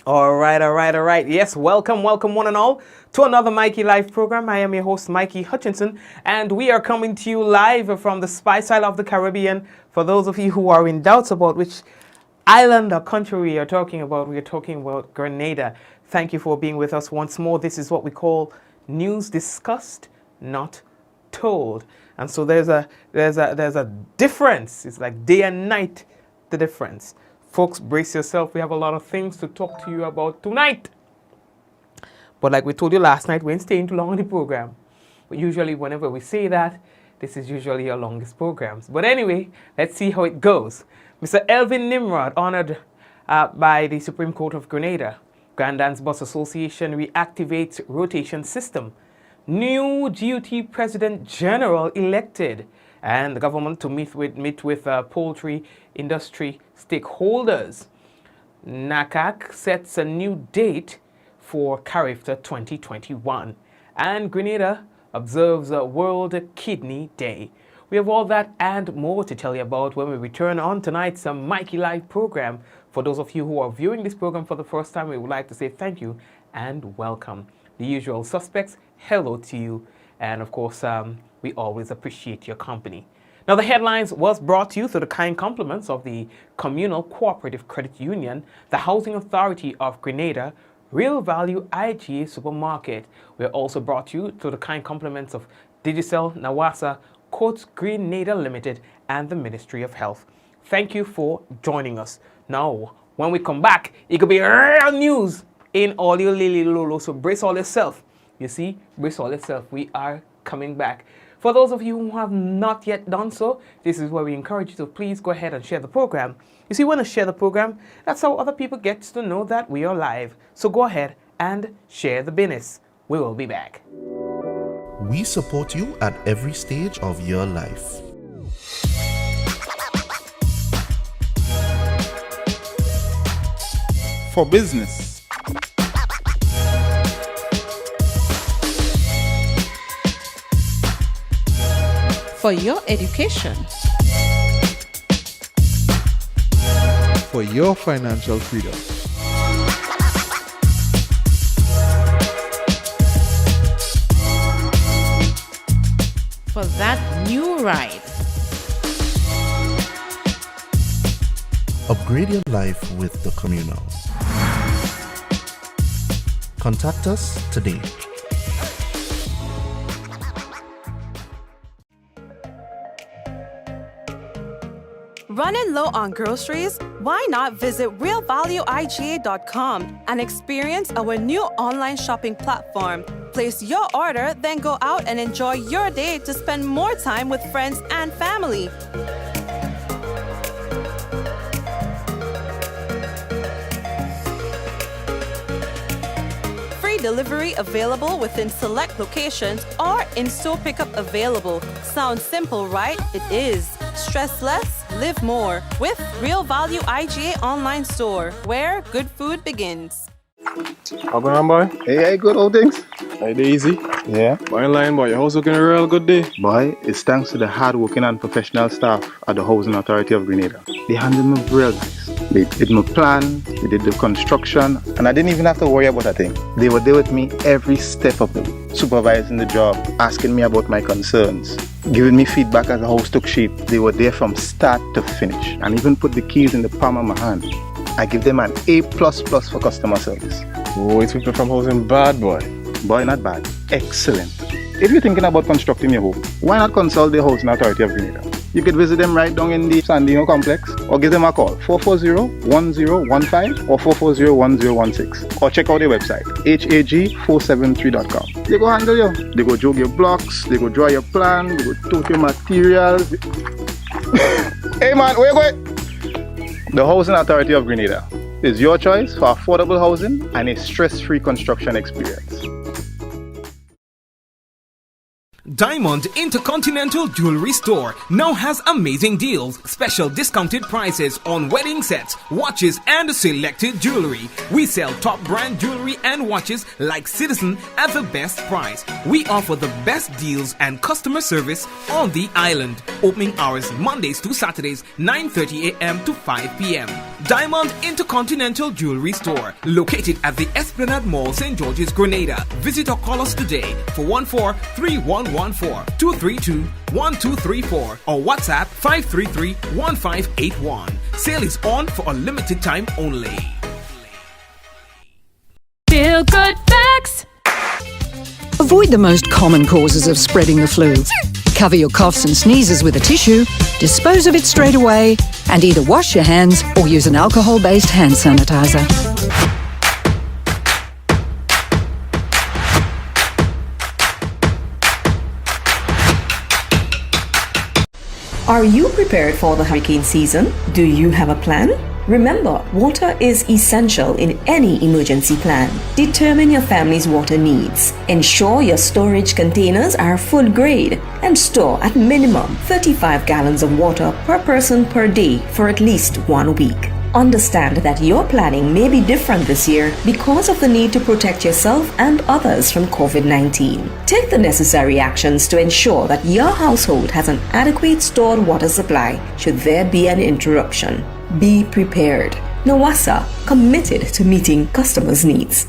All right. Yes, welcome one and all to another Mikey Live program. I am your host, Mikey Hutchinson, and we are coming to you live from the Spice Isle of the Caribbean. For those of you who are in doubts about which island or country we are talking about Grenada. Thank you for being with us once more. This is what we call news discussed, not told. And so there's a difference. It's like day and night, the difference. Folks, brace yourself. We have a lot of things to talk to you about tonight. But like we told you last night, we ain't staying too long on the program. But usually whenever we say that, this is usually our longest programs. But anyway, let's see how it goes. Mr. Elvin Nimrod, honored by the Supreme Court of Grenada. Grand Anse Bus Association reactivates rotation system. New GUT President General elected. And the government to meet with poultry industry stakeholders. NACAC sets a new date for Carifta 2021. And Grenada observes World Kidney Day. We have all that and more to tell you about when we return on tonight's Mikey Live program. For those of you who are viewing this program for the first time, we would like to say thank you and welcome. The usual suspects, hello to you. And of course, we always appreciate your company. Now, the headlines was brought to you through the kind compliments of the Communal Cooperative Credit Union, the Housing Authority of Grenada, Real Value IGA Supermarket. We're also brought to you through the kind compliments of Digicel, Nawasa, Coats Grenada Limited, and the Ministry of Health. Thank you for joining us. Now, when we come back, it could be real news in all your lily lolo, so brace all yourself. You see, brace all yourself. We are coming back. For those of you who have not yet done so, this is where we encourage you to please go ahead and share the program. You see, when you share the program, that's how other people get to know that we are live. So go ahead and share the business. We will be back. We support you at every stage of your life. For business, for your education, for your financial freedom, for that new ride. Upgrade your life with the Communal. Contact us today. Running low on groceries? Why not visit realvalueiga.com and experience our new online shopping platform? Place your order, then go out and enjoy your day to spend more time with friends and family. Free delivery available within select locations or in-store pickup available. Sounds simple, right? It is. Stress less, live more with Real Value IGA online store, where good food begins. How going on, boy? Hey, good old things. Hey, easy. Yeah. Boy, in line, boy. Your house looking a real good day. Boy, it's thanks to the hard-working and professional staff at the Housing Authority of Grenada. They handled me real nice. They did my plan, they did the construction, and I didn't even have to worry about a thing. They were there with me every step of the way, supervising the job, asking me about my concerns, giving me feedback as the house took shape. They were there from start to finish, and even put the keys in the palm of my hand. I give them an A++ for customer service. Oh, it's people from housing bad, boy. Boy, not bad. Excellent. If you're thinking about constructing your home, why not consult the Housing Authority of Grenada? You could visit them right down in the Sandino complex, or give them a call 440-1015 or 440-1016, or check out their website hag473.com. They go handle you. They go jog your blocks, they go draw your plan, they go tote your materials. Hey man, where you going? The Housing Authority of Grenada is your choice for affordable housing and a stress-free construction experience. Diamond Intercontinental Jewelry Store now has amazing deals, special discounted prices on wedding sets, watches and selected jewelry. We sell top brand jewelry and watches like Citizen at the best price. We offer the best deals and customer service on the island. Opening hours Mondays to Saturdays 9:30 a.m. to 5 p.m. Diamond Intercontinental Jewelry Store, located at the Esplanade Mall, St. George's, Grenada. Visit or call us today for 143114-232-1234 or WhatsApp 533-1581. Sale is on for a limited time only. Feel good facts. Avoid the most common causes of spreading the flu. Cover your coughs and sneezes with a tissue, dispose of it straight away, and either wash your hands or use an alcohol-based hand sanitizer. Are you prepared for the hurricane season? Do you have a plan? Remember, water is essential in any emergency plan. Determine your family's water needs. Ensure your storage containers are food grade and store at minimum 35 gallons of water per person per day for at least 1 week. Understand that your planning may be different this year because of the need to protect yourself and others from COVID-19. Take the necessary actions to ensure that your household has an adequate stored water supply should there be an interruption. Be prepared. NACAC, committed to meeting customers' needs.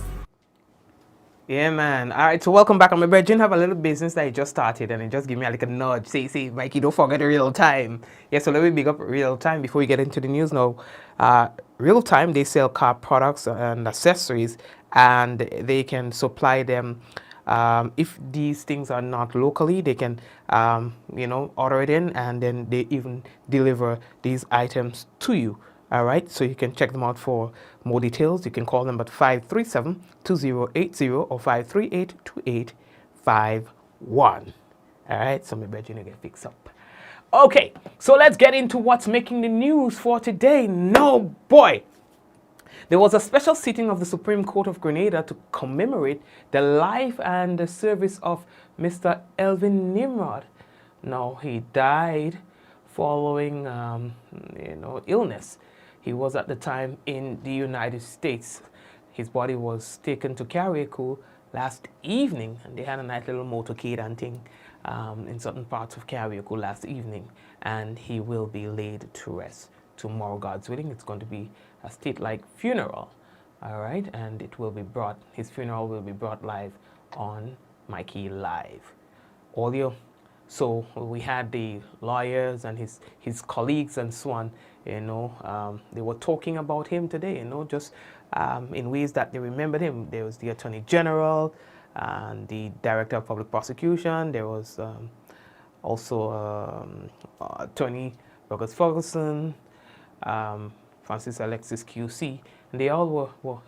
Yeah, man. All right, so welcome back. I'm a virgin. Have a little business that I just started, and it just give me a nudge. Say, Mikey, don't forget real time. Yeah, so let me big up real time before we get into the news now. Real time, they sell car products and accessories, and they can supply them. If these things are not locally, they can, order it in, and then they even deliver these items to you. All right, so you can check them out for more details. You can call them at 537-2080 or 538-2851. All right, so maybe you get fixed up. Okay, so let's get into what's making the news for today. No, boy. There was a special sitting of the Supreme Court of Grenada to commemorate the life and the service of Mr. Elvin Nimrod. Now, he died following, illness. He was at the time in the United States. His body was taken to Carifta last evening, and they had a nice little motorcade and thing in certain parts of Carifta last evening, and he will be laid to rest tomorrow, God's willing. It's going to be a state-like funeral, all right, and his funeral will be brought live on Mikey Live audio. So we had the lawyers and his colleagues and so on, they were talking about him today, just in ways that they remembered him. There was the Attorney General and the Director of Public Prosecution. There was also Attorney Roberts Ferguson, Francis Alexis QC, and they all were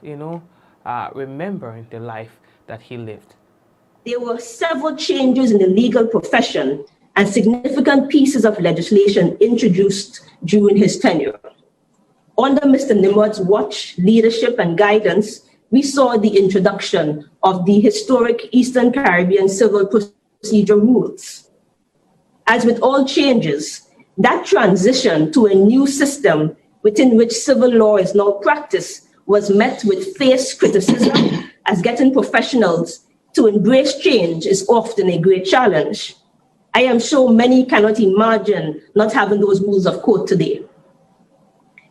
remembering the life that he lived. There were several changes in the legal profession and significant pieces of legislation introduced during his tenure. Under Mr. Nimrod's watch, leadership, and guidance, we saw the introduction of the historic Eastern Caribbean Civil Procedure Rules. As with all changes, that transition to a new system within which civil law is now practiced was met with fierce criticism, as getting professionals to embrace change is often a great challenge. I am sure many cannot imagine not having those rules of court today.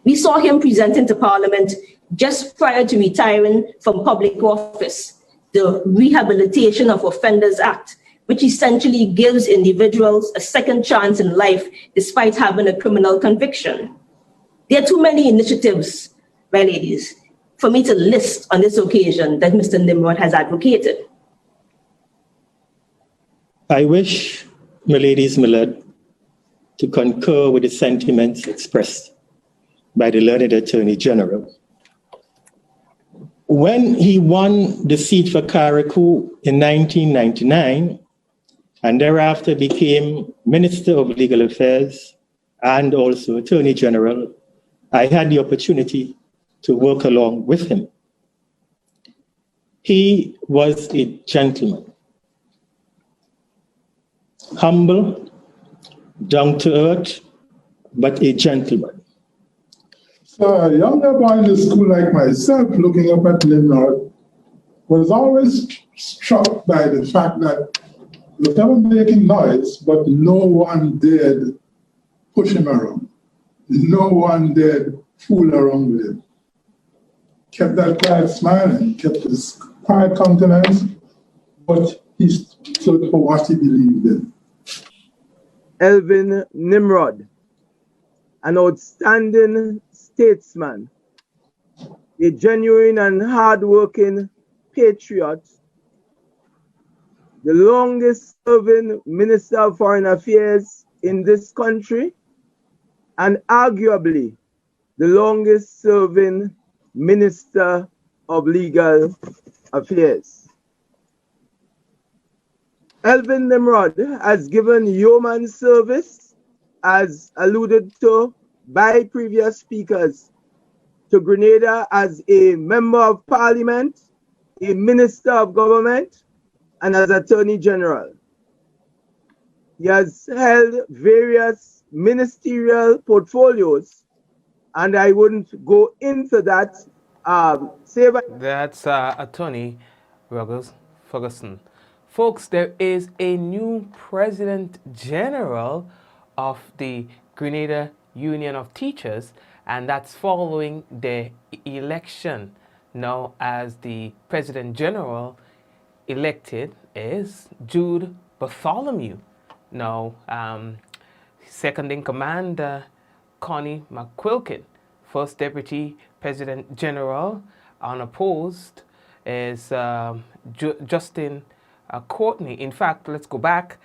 We saw him presenting to Parliament just prior to retiring from public office, the Rehabilitation of Offenders Act, which essentially gives individuals a second chance in life despite having a criminal conviction. There are too many initiatives, my ladies, for me to list on this occasion that Mr. Nimrod has advocated. I wish Miladies Millard to concur with the sentiments expressed by the learned Attorney General. When he won the seat for Carifta in 1999, and thereafter became Minister of Legal Affairs and also Attorney General, I had the opportunity to work along with him. He was a gentleman. Humble, down to earth, but a gentleman. So a younger boy in the school like myself, looking up at Nimrod, was always struck by the fact that he was never making noise, but no one dared push him around. No one dared fool around with him. Kept that quiet smile and kept his quiet countenance, but he stood for what he believed in. Elvin Nimrod, an outstanding statesman, a genuine and hard-working patriot, the longest-serving Minister of Foreign Affairs in this country, and arguably the longest-serving Minister of Legal Affairs. Elvin Nimrod has given yeoman service, as alluded to by previous speakers, to Grenada as a member of parliament, a minister of government, and as Attorney General. He has held various ministerial portfolios, and I wouldn't go into that. That's Attorney Ruggles Ferguson. Folks, there is a new President General of the Grenada Union of Teachers, and that's following the election. Now, as the President General elected is Jude Bartholomew. Now, second in command, Connie McQuilkin. First Deputy President General unopposed is Justin Courtney. In fact, let's go back.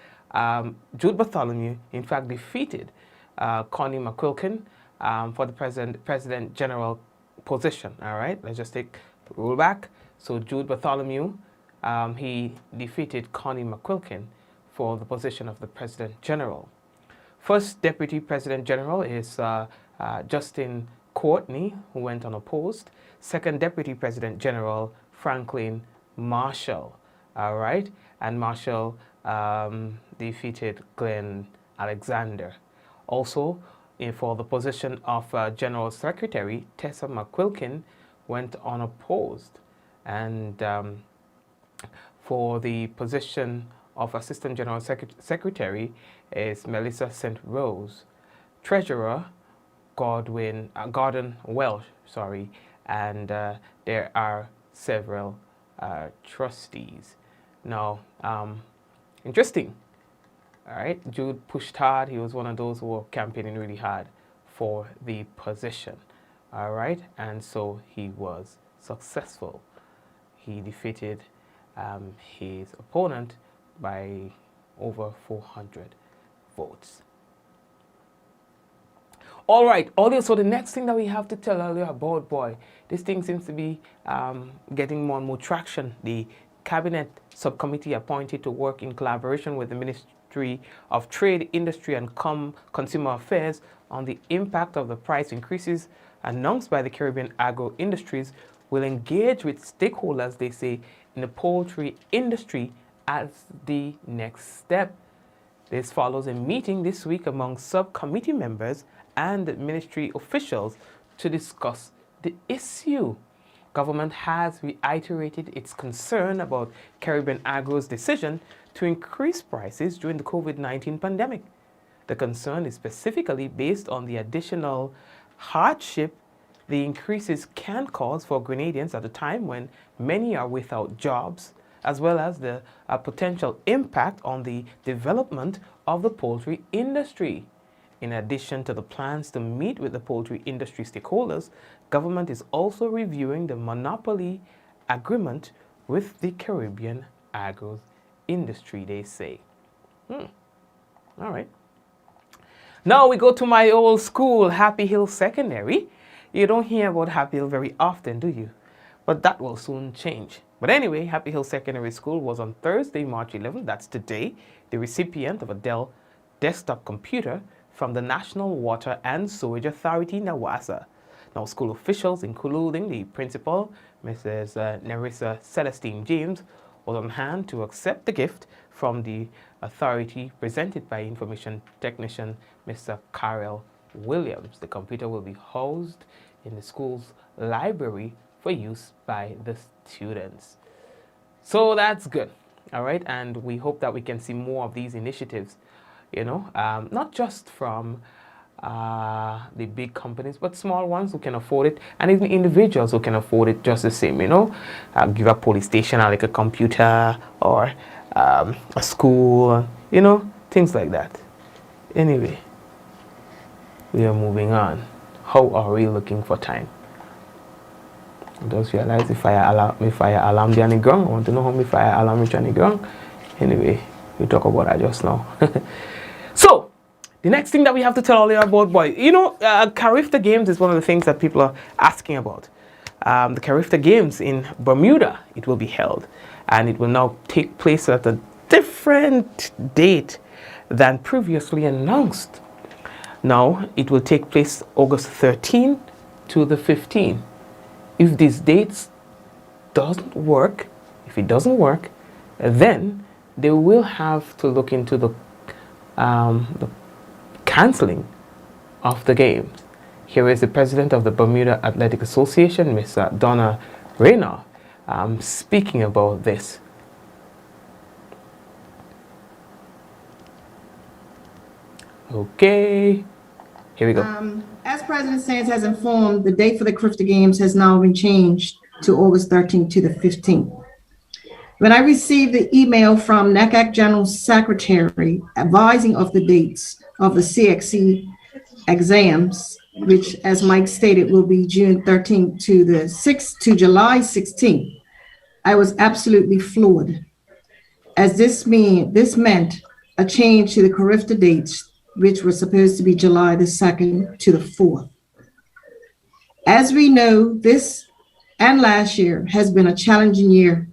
Jude Bartholomew, in fact, defeated Connie McQuilkin for the President General position. All right, let's just take the roll back. So Jude Bartholomew, he defeated Connie McQuilkin for the position of the President General. First Deputy President General is Justin Courtney, who went unopposed. Second Deputy President General, Franklin Marshall. All right, and Marshall defeated Glenn Alexander. Also, for the position of General Secretary, Tessa McQuilkin went unopposed. And for the position of Assistant General Secretary is Melissa St. Rose. Treasurer, Gordon Welsh, and there are several trustees. Now, interesting. All right, Jude pushed hard. He was one of those who were campaigning really hard for the position. All right, and so he was successful. He defeated his opponent by over 400 votes. All right, audience, so the next thing that we have to tell earlier about, boy, this thing seems to be getting more and more traction. The Cabinet Subcommittee appointed to work in collaboration with the Ministry of Trade, Industry and Consumer Affairs on the impact of the price increases announced by the Caribbean agro industries will engage with stakeholders, they say, in the poultry industry as the next step. This follows a meeting this week among subcommittee members and ministry officials to discuss the issue. Government has reiterated its concern about Caribbean Agro's decision to increase prices during the COVID-19 pandemic. The concern is specifically based on the additional hardship the increases can cause for Grenadians at a time when many are without jobs, as well as the potential impact on the development of the poultry industry. In addition to the plans to meet with the poultry industry stakeholders, government is also reviewing the monopoly agreement with the Caribbean agro industry, they say. All right. Now we go to my old school, Happy Hill Secondary. You don't hear about Happy Hill very often, do you? But that will soon change. But anyway, Happy Hill Secondary School was on Thursday, March 11th, that's today, the recipient of a Dell desktop computer from the National Water and Sewage Authority, NAWASA. Now, school officials, including the principal, Mrs. Nerissa Celestine James, was on hand to accept the gift from the authority presented by information technician, Mr. Carl Williams. The computer will be housed in the school's library for use by the students. So that's good, all right? And we hope that we can see more of these initiatives, you know, not just from the big companies, but small ones who can afford it, and even individuals who can afford it just the same, give a police station like a computer or a school, things like that. Anyway, we are moving on. How are we looking for time? I just realized the fire alarm there on the ground. I want to know how many fire alarm reach on the ground. Anyway, we talk about that just now. So, the next thing that we have to tell all you about, boys, Carifta Games is one of the things that people are asking about. The Carifta Games in Bermuda, it will be held, and it will now take place at a different date than previously announced. Now, it will take place August 13 to the 15th. If these dates doesn't work, then they will have to look into the canceling of the games. Here is the president of the Bermuda Athletic Association, Ms. Donna Rayner, speaking about this. Okay, here we go. As President Sands has informed, the date for the Carifta Games has now been changed to August 13th to the 15th. When I received the email from NACAC General Secretary advising of the dates of the CXC exams, which, as Mike stated, will be June 13th to July 16th, I was absolutely floored, as this meant a change to the Carifta dates, which were supposed to be July the 2nd to the 4th. As we know, this and last year has been a challenging year.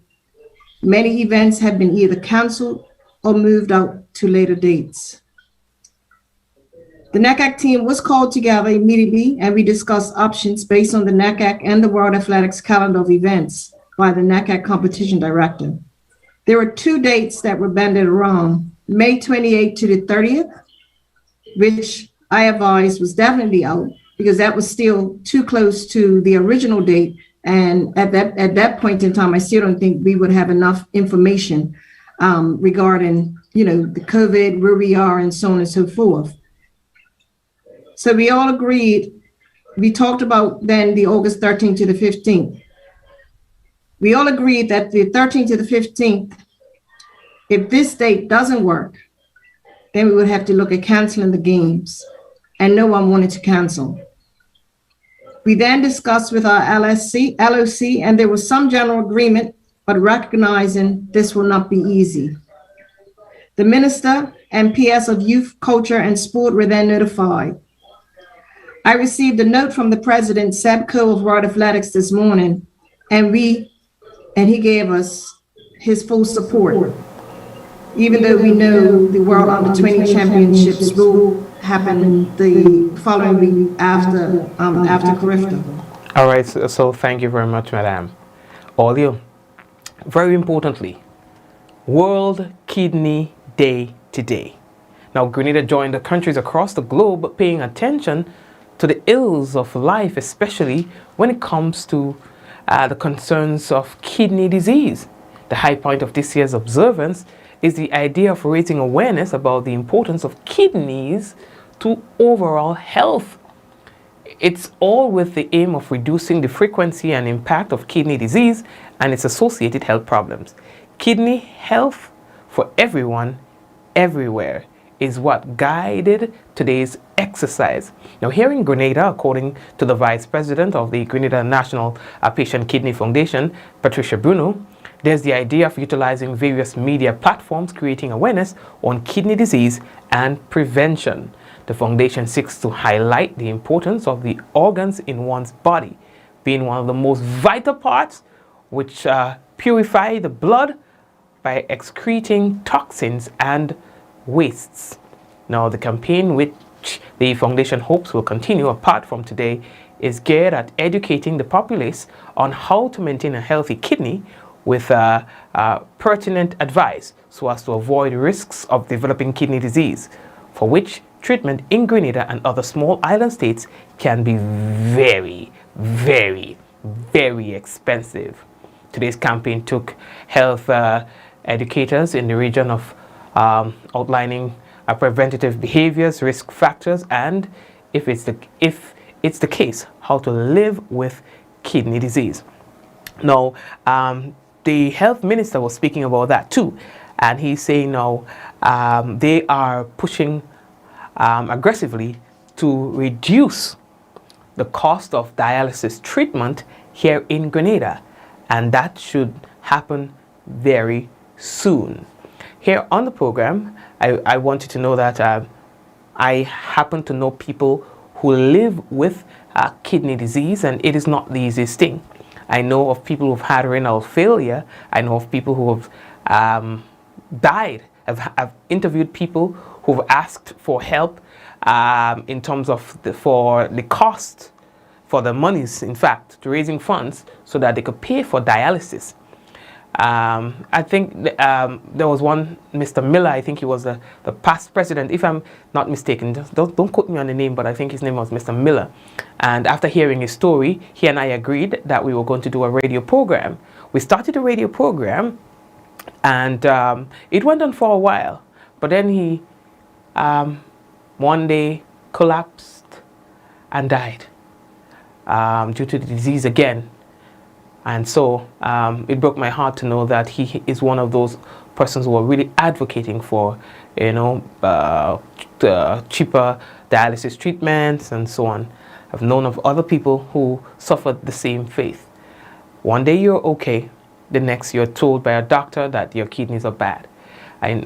Many events have been either canceled or moved out to later dates. The NACAC team was called together immediately, and we discussed options based on the NACAC and the World Athletics calendar of events by the NACAC competition director. There were two dates that were banded around, May 28th to the 30th, which I advised was definitely out because that was still too close to the original date. And at that point in time, I still don't think we would have enough information regarding, the COVID, where we are, and so on and so forth. So we all agreed. We talked about then the August 13th to the 15th. We all agreed that the 13th to the 15th, if this date doesn't work, then we would have to look at canceling the games, and no one wanted to cancel. We then discussed with our LOC, and there was some general agreement, but recognizing this will not be easy. The Minister and PS of Youth, Culture, and Sport were then notified. I received a note from the President, Seb Coe of World Athletics this morning, and he gave us his full support, even though we know the World Under 20 Championships will happen the following week after Carifta. All right, so thank you very much, Madam. All you. Very importantly, World Kidney Day today. Now, Grenada joined the countries across the globe paying attention to the ills of life, especially when it comes to the concerns of kidney disease. The high point of this year's observance is the idea of raising awareness about the importance of kidneys to overall health. It's all with the aim of reducing the frequency and impact of kidney disease and its associated health problems. Kidney health for everyone, everywhere, is what guided today's exercise. Now, here in Grenada, according to the Vice President of the Grenada National Patient Kidney Foundation, Patricia Bruno, there's the idea of utilizing various media platforms, creating awareness on kidney disease and prevention. The foundation seeks to highlight the importance of the organs in one's body, being one of the most vital parts which purify the blood by excreting toxins and wastes. Now, the campaign, which the foundation hopes will continue apart from today, is geared at educating the populace on how to maintain a healthy kidney with pertinent advice so as to avoid risks of developing kidney disease, for which treatment in Grenada and other small island states can be very, very, very expensive. Today's campaign took health educators in the region of outlining preventative behaviors, risk factors, and if it's the case, how to live with kidney disease. Now, the health minister was speaking about that too, and he's saying now they are pushing aggressively to reduce the cost of dialysis treatment here in Grenada, and that should happen very soon. Here on the program, I want you to know that I happen to know people who live with kidney disease, and it is not the easiest thing. I know of people who've had renal failure. I know of people who have died. I've interviewed people who've asked for help in terms of for the cost, for the monies, in fact, to raising funds so that they could pay for dialysis. I think there was one, Mr. Miller, I think he was the past president, if I'm not mistaken. Just don't quote me on the name, but I think his name was Mr. Miller. And after hearing his story, he and I agreed that we were going to do a radio program. We started a radio program, and it went on for a while. But then he one day collapsed and died due to the disease again. And so it broke my heart to know that he is one of those persons who are really advocating for, the cheaper dialysis treatments and so on. I've known of other people who suffered the same fate. One day you're okay, the next you're told by a doctor that your kidneys are bad.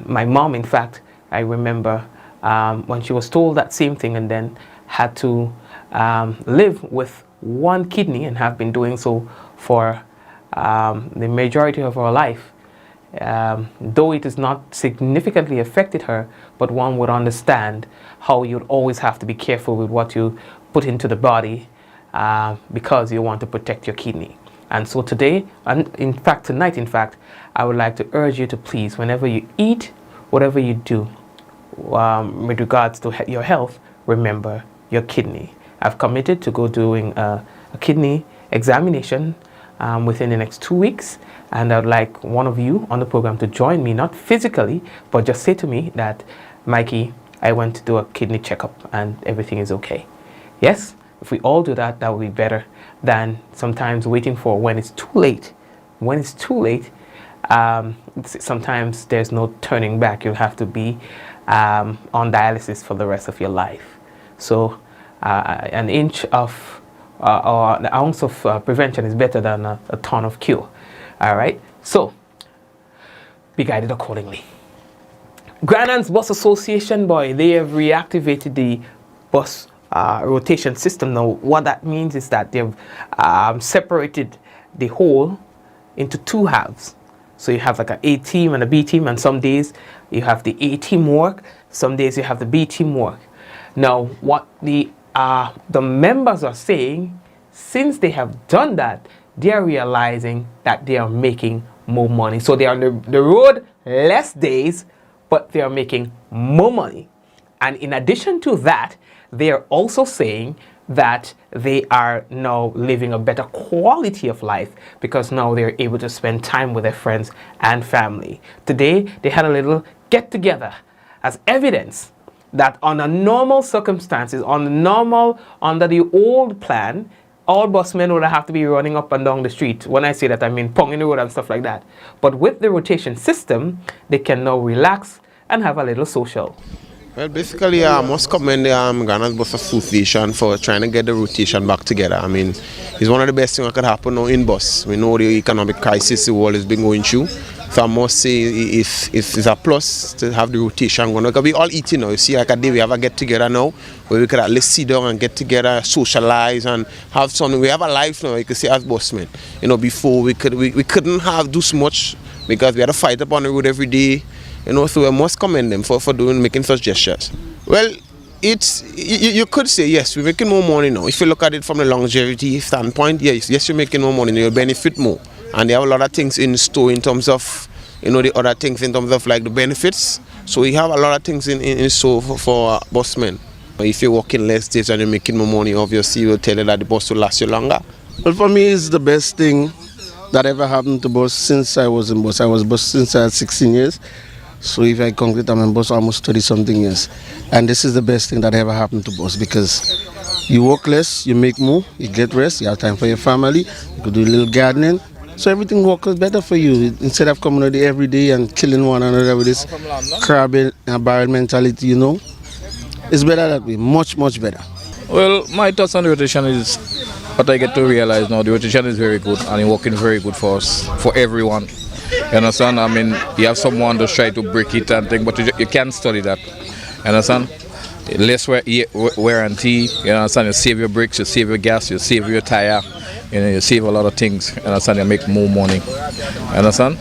My mom, in fact, I remember when she was told that same thing and then had to live with one kidney and have been doing so for the majority of her life. Though it has not significantly affected her, but one would understand how you'd always have to be careful with what you put into the body because you want to protect your kidney. And so today, and in fact tonight, I would like to urge you to please, whenever you eat, whatever you do with regards to your health, remember your kidney. I've committed to go doing a kidney examination within the next 2 weeks, and I'd like one of you on the program to join me, not physically, but just say to me that, Mikey, I went to do a kidney checkup and everything is okay. Yes, if we all do that, that would be better than sometimes waiting for when it's too late. When it's too late, sometimes there's no turning back. You'll have to be on dialysis for the rest of your life. So an inch of or an ounce of prevention is better than a ton of cure. All right, so be guided accordingly. Grenada's Bus Association, boy, they have reactivated the bus rotation system. Now, what that means is that they've separated the whole into two halves. So you have like an A team and a B team, and some days you have the A team work, some days you have the B team work. Now, what the members are saying, since they have done that, they are realizing that they are making more money. So they are on the road less days, but they are making more money. And in addition to that, they are also saying that they are now living a better quality of life because now they're able to spend time with their friends and family. Today, they had a little get-together as evidence that under normal circumstances, under the old plan, all busmen would have to be running up and down the street. When I say that, I mean pong in the road and stuff like that. But with the rotation system, they can now relax and have a little social. Well, basically, I must commend the Grenada's Bus Association for trying to get the rotation back together. I mean, it's one of the best things that could happen now in bus. We know the economic crisis the world has been going through. So I must say it's a plus to have the rotation going. Because we all eating now. You see, like a day we have a get together now where we could at least sit down and get together, socialize and have something. We have a life now, you can say, as busmen. You know, before we couldn't do so much because we had to fight up on the road every day. You know, so we must commend them for making such gestures. Well, you could say yes, we're making more money now. If you look at it from the longevity standpoint, yes, you're making more money, you'll benefit more. And they have a lot of things in store in terms of, you know, the other things in terms of like the benefits. So we have a lot of things in store for busmen. If you're working less days and you're making more money, obviously you'll tell you that the bus will last you longer. Well, for me, it's the best thing that ever happened to bus since I was in bus. I was bus since I had 16 years. So if I concrete, I'm in boss almost 30 something years. And this is the best thing that ever happened to boss because you work less, you make more, you get rest, you have time for your family, you could do a little gardening. So everything works better for you. Instead of coming out there every day and killing one another with this crab and barrel mentality, you know. It's better that way, much, much better. Well, my thoughts on the rotation is what I get to realize now. The rotation is very good and it's working very good for us, for everyone. You understand? I mean, you have someone to try to break it and think, but you can't study that. You understand? Less wear and tear. You understand? You save your brakes, you save your gas, you save your tire. You know, you save a lot of things. You understand? You make more money. You understand?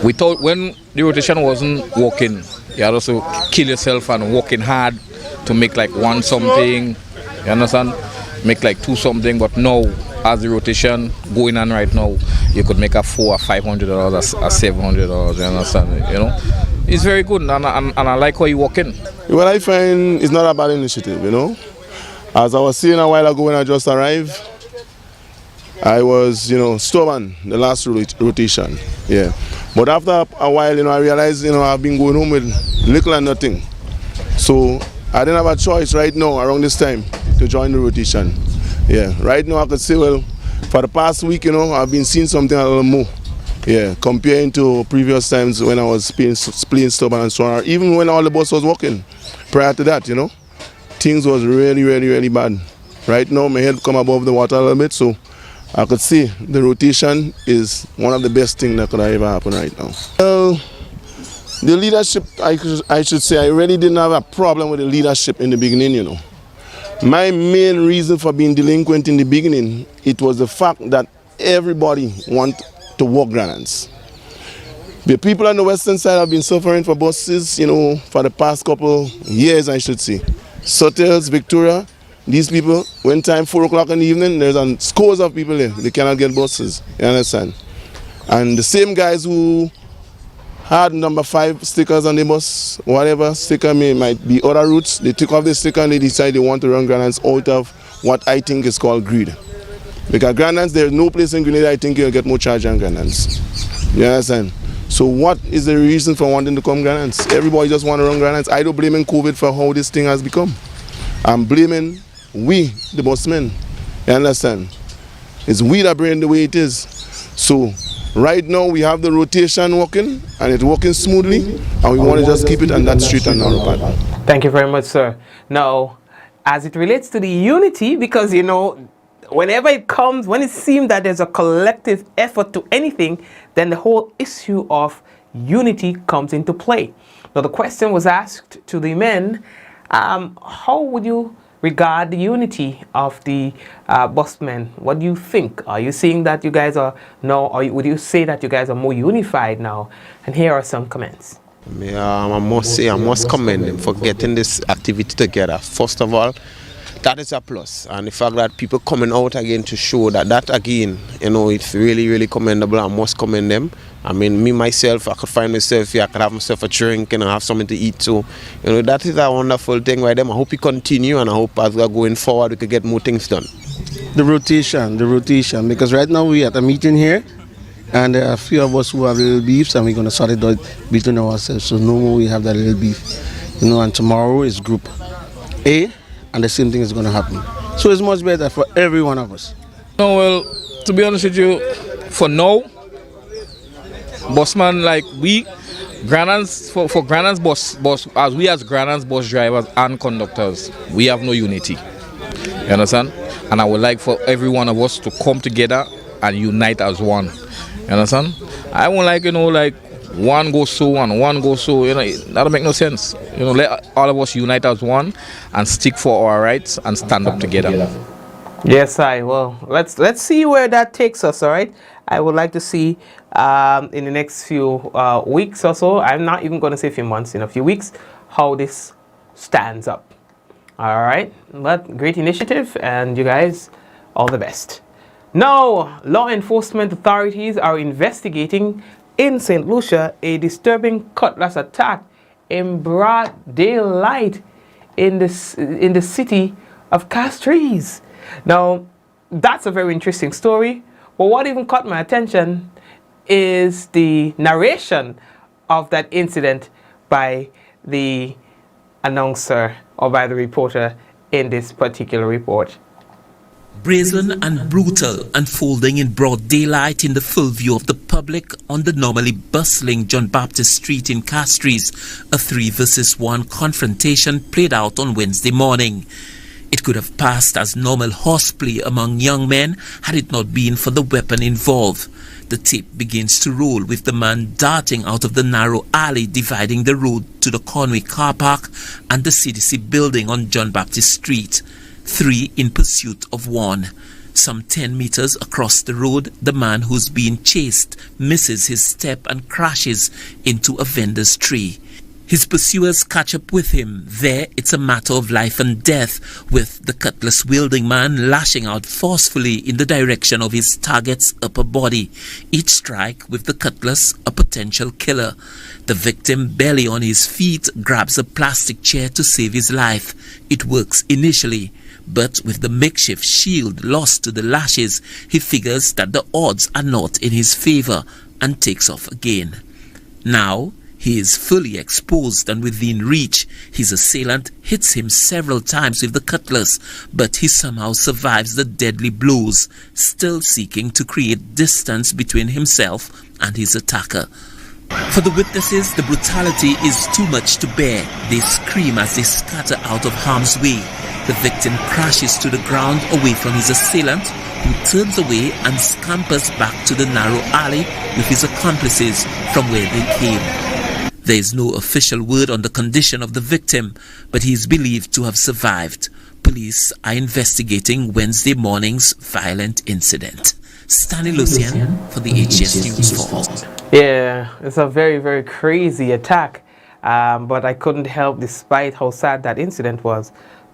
We thought when the rotation wasn't working, you had also kill yourself and working hard to make like one something. You understand? Make like two something. But now, as the rotation going on right now, you could make a $400 or $500 or $700. You understand? You know, it's very good, and I like how you working. What I find is not a bad initiative, you know. As I was saying a while ago when I just arrived, I was, stubborn the last rotation, yeah. But after a while, I realized, I've been going home with little and nothing. So I didn't have a choice right now around this time to join the rotation. Yeah, right now I could say, well, for the past week, I've been seeing something a little more. Yeah, comparing to previous times when I was playing stubborn and so on, even when all the boss was working. Prior to that, things was really, really, really bad. Right now, my head come above the water a little bit, so I could say the rotation is one of the best things that could ever happen right now. Well, the leadership, I should say, I really didn't have a problem with the leadership in the beginning, My main reason for being delinquent in the beginning, it was the fact that everybody want to work grants. The people on the western side have been suffering for buses, for the past couple years, I should say. Sutels, Victoria, these people, when time 4 o'clock in the evening, there's scores of people there. They cannot get buses, you understand? And the same guys who had number 5 stickers on the bus, whatever sticker might be other routes, they took off the sticker and they decide they want to run grants out of what I think is called greed. Because grants, there's no place in Grenada I think you'll get more charge than grants. You understand? So what is the reason for wanting to come grants? Everybody just want to run grants. I don't blame COVID for how this thing has become. I'm blaming we, the bossmen. You understand? It's we that bring the way it is. So right now we have the rotation working and it's working smoothly and we want to just keep it on that street and narrow path. Thank you very much, sir. Now, as it relates to the unity, because whenever it comes, when it seems that there's a collective effort to anything, then the whole issue of unity comes into play. Now, the question was asked to the men, how would you regard the unity of the busmen? What do you think? Are you seeing that you guys are now, or would you say that you guys are more unified now? And here are some comments. I must commend them for getting this activity together. First of all, that is a plus, and the fact that people coming out again to show that again, it's really, really commendable. I must commend them. I mean, me myself, I could find myself here, I could have myself a drink and have something to eat. So, that is a wonderful thing right there. I hope we continue, and I hope as we're going forward, we could get more things done. The rotation, because right now we're at a meeting here, and there are a few of us who have little beefs, and we're going to sort it out between ourselves. So no more we have that little beef. And tomorrow is Group A, and the same thing is going to happen. So it's much better for every one of us. No, well, to be honest with you, for now, bossman like we, for Grenada's boss, as we as Grenada's bus drivers and conductors, we have no unity. You understand? And I would like for every one of us to come together and unite as one. You understand? I won't like one goes so and one goes so. That'll make no sense. Let all of us unite as one and stick for our rights and stand up together. Yes, well, let's see where that takes us. All right. I would like to see in the next few weeks or so. I'm not even going to say a few months. In a few weeks, how this stands up. All right. But great initiative, and you guys, all the best. Now, law enforcement authorities are investigating in St. Lucia a disturbing cutlass attack in broad daylight in the city of Castries. Now, that's a very interesting story, but what even caught my attention is the narration of that incident by the announcer or by the reporter in this particular report. Brazen and brutal, unfolding in broad daylight in the full view of the public on the normally bustling John Baptist Street in Castries, a 3 versus 1 confrontation played out on Wednesday morning. It could have passed as normal horseplay among young men had it not been for the weapon involved. The tape begins to roll with the man darting out of the narrow alley dividing the road to the Conway car park and the CDC building on John Baptist Street. 3 in pursuit of 1. Some 10 meters across the road, the man who's being chased misses his step and crashes into a vendor's tree. His pursuers catch up with him. There, it's a matter of life and death, with the cutlass-wielding man lashing out forcefully in the direction of his target's upper body. Each strike with the cutlass, a potential killer. The victim, barely on his feet, grabs a plastic chair to save his life. It works initially, but with the makeshift shield lost to the lashes, he figures that the odds are not in his favor and takes off again. Now, he is fully exposed and within reach. His assailant hits him several times with the cutlass, but he somehow survives the deadly blows, still seeking to create distance between himself and his attacker. For the witnesses, the brutality is too much to bear. They scream as they scatter out of harm's way. The victim crashes to the ground away from his assailant, who turns away and scampers back to the narrow alley with his accomplices from where they came. There is no official word on the condition of the victim, but he is believed to have survived. Police are investigating Wednesday morning's violent incident. Stanley Lucien for the HCS News Vault. Yeah, it's a very, very crazy attack, but I couldn't help, despite how sad that incident was,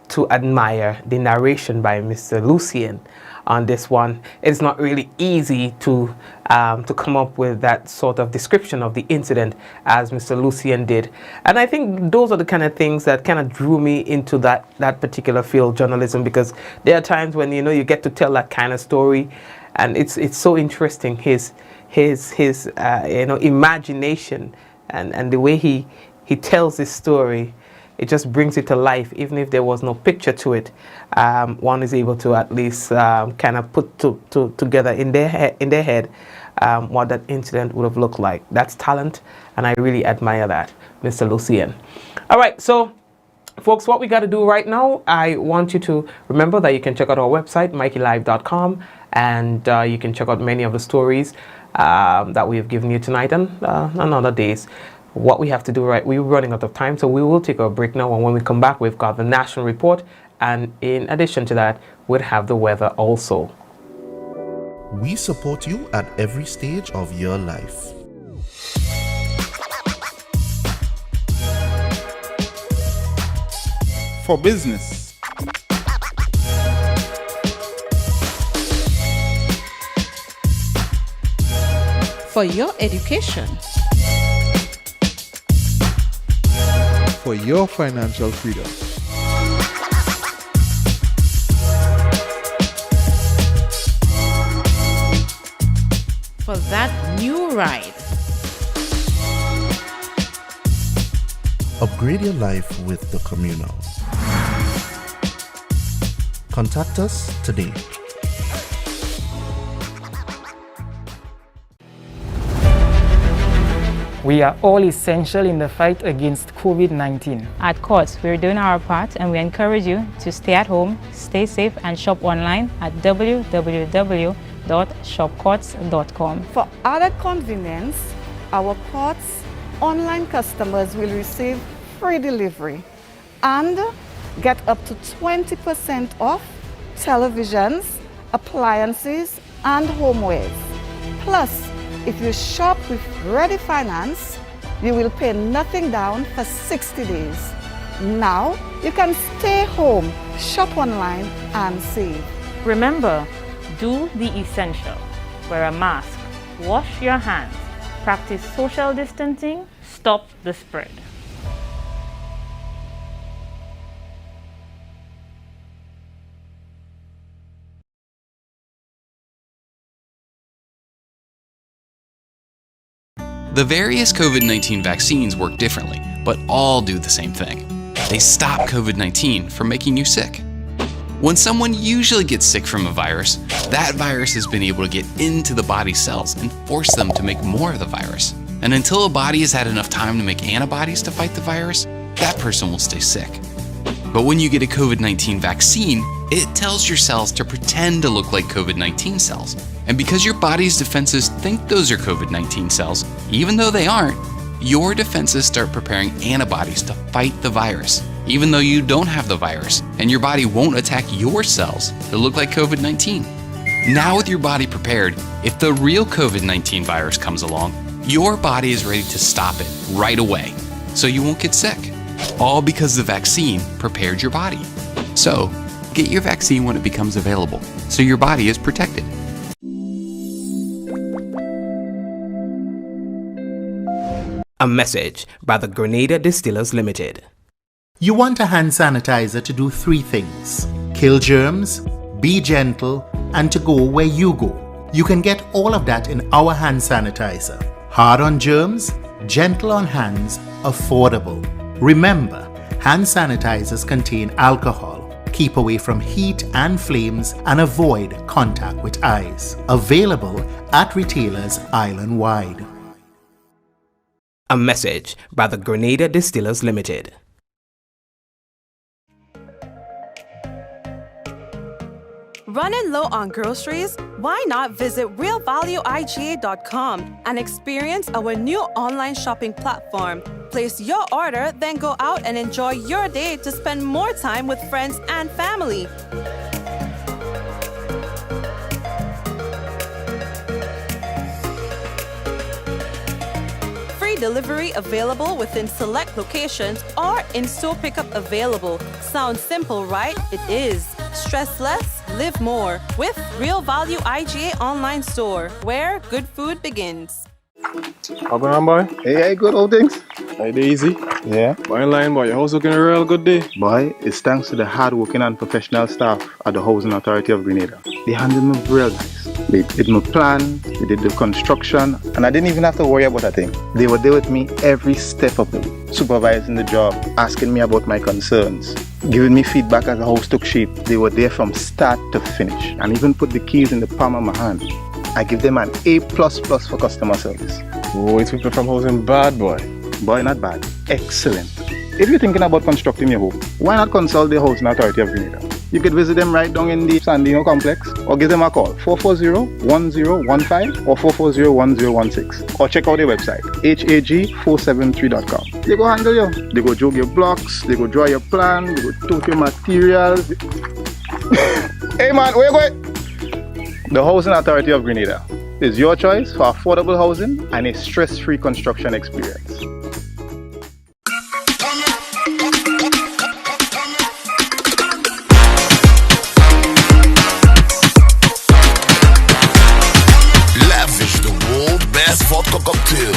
to admire the narration by Mr. Lucien on this one. It's not really easy to come up with that sort of description of the incident as Mr. Lucien did. And I think those are the kind of things that kind of drew me into that particular field, journalism, because there are times when, you know, you get to tell that kind of story, and it's so interesting, his imagination and the way he tells this story. It just brings it to life. Even if there was no picture to it, one is able to at least kind of put together in their head what that incident would have looked like. That's talent, and I really admire that, Mr. Lucien. All right, so folks, what we got to do right now, I want you to remember that you can check out our website, mikeylive.com, and you can check out many of the stories that we have given you tonight and on other days. What we have to do, right, we're running out of time, so we will take a break now, and when we come back, we've got the national report, and in addition to that, we'll have the weather also. We support you at every stage of your life. For business, For your education. for your financial freedom. For that new ride. Upgrade your life with the Communal. Contact us today. We are all essential in the fight against COVID-19. At Courts, we're doing our part, and we encourage you to stay at home, stay safe, and shop online at www.shopcourts.com. For added convenience, our Courts online customers will receive free delivery and get up to 20% off televisions, appliances, and homewares. Plus, if you shop with Ready Finance, you will pay nothing down for 60 days. Now, you can stay home, shop online, and save. Remember, do the essential. Wear a mask, wash your hands, practice social distancing, stop the spread. The various COVID-19 vaccines work differently, but all do the same thing. They stop COVID-19 from making you sick. When someone usually gets sick from a virus, that virus has been able to get into the body's cells and force them to make more of the virus. And until a body has had enough time to make antibodies to fight the virus, that person will stay sick. But when you get a COVID-19 vaccine, it tells your cells to pretend to look like COVID-19 cells. And because your body's defenses think those are COVID-19 cells, even though they aren't, your defenses start preparing antibodies to fight the virus, even though you don't have the virus, and your body won't attack your cells that look like COVID-19. Now with your body prepared, if the real COVID-19 virus comes along, your body is ready to stop it right away, so you won't get sick. All because the vaccine prepared your body. So, get your vaccine when it becomes available, so your body is protected. A message by the Grenada Distillers Limited. You want a hand sanitizer to do 3 things: kill germs, be gentle, and to go where you go. You can get all of that in our hand sanitizer. Hard on germs, gentle on hands, affordable. Remember, hand sanitizers contain alcohol. Keep away from heat and flames and avoid contact with eyes. Available at retailers island-wide. A message by the Grenada Distillers Limited. Running low on groceries? Why not visit realvalueiga.com and experience our new online shopping platform? Place your order, then go out and enjoy your day to spend more time with friends and family. Free delivery available within select locations or in-store pickup available. Sounds simple, right? It is. Stress less, live more with Real Value IGA online store, where good food begins. How going on, boy? Hey, good old things. Hey, easy. Yeah. Boy, in line, boy. Your house looking a real good day. Boy, it's thanks to the hard-working and professional staff at the Housing Authority of Grenada. They handled me real nice. They did my plan, they did the construction, and I didn't even have to worry about a thing. They were there with me every step of the way, supervising the job, asking me about my concerns, giving me feedback as the house took shape. They were there from start to finish, and even put the keys in the palm of my hand. I give them an A++ for customer service. Oh, it's people from housing bad, boy. Boy, not bad. Excellent. If you're thinking about constructing your home, why not consult the Housing Authority of Grenada? You could visit them right down in the Sandino complex, or give them a call, 440-1015 or 440-1016, or check out their website, hag473.com. They go handle you. They go jog your blocks, they go draw your plan, they go tote your materials. Hey man, where you going? The Housing Authority of Grenada is your choice for affordable housing and a stress-free construction experience. Lavish the world's best vodka cocktail.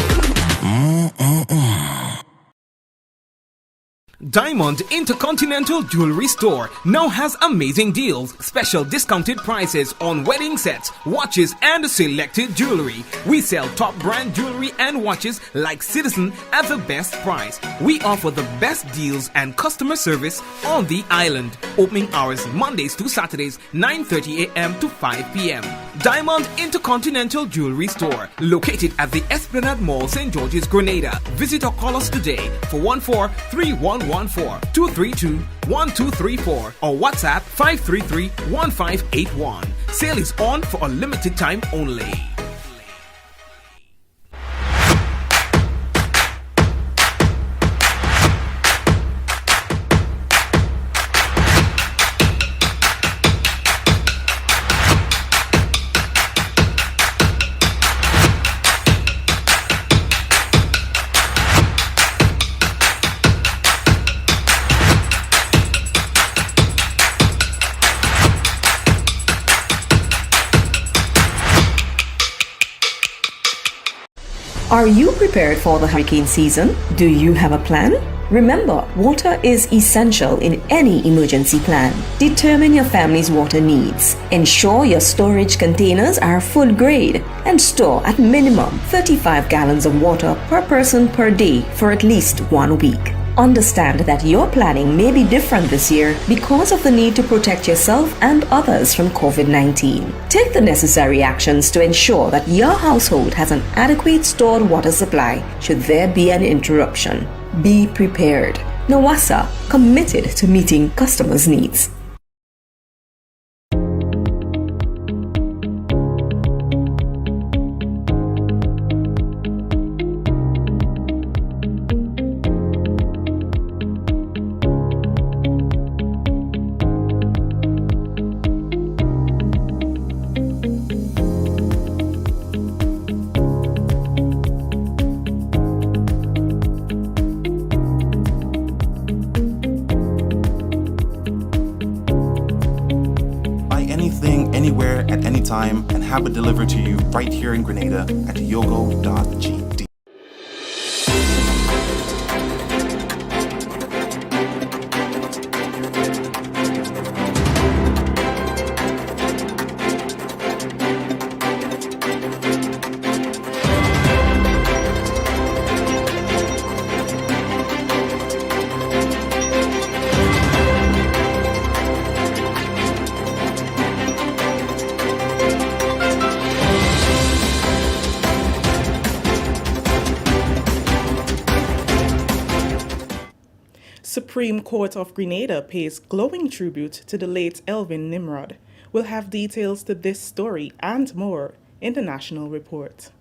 Diamond Intercontinental Jewelry Store now has amazing deals, special discounted prices on wedding sets, watches and selected jewelry. We sell top brand jewelry and watches like Citizen at the best price. We offer the best deals and customer service on the island. Opening hours Mondays to Saturdays 9:30 a.m. to 5 p.m. Diamond Intercontinental Jewelry Store, located at the Esplanade Mall, St. George's, Grenada. Visit or call us today for 14-3114-232-1234 or WhatsApp 533-1581. Sale is on for a limited time only. Are you prepared for the hurricane season? Do you have a plan? Remember, water is essential in any emergency plan. Determine your family's water needs. Ensure your storage containers are food grade and store at minimum 35 gallons of water per person per day for at least 1 week. Understand that your planning may be different this year because of the need to protect yourself and others from COVID-19. Take the necessary actions to ensure that your household has an adequate stored water supply should there be an interruption. Be prepared. NAWASA, committed to meeting customers' needs. Anywhere at any time and have it delivered to you right here in Grenada at yogo.gd. Supreme Court of Grenada pays glowing tribute to the late Elvin Nimrod. We'll have details to this story and more in the National Report.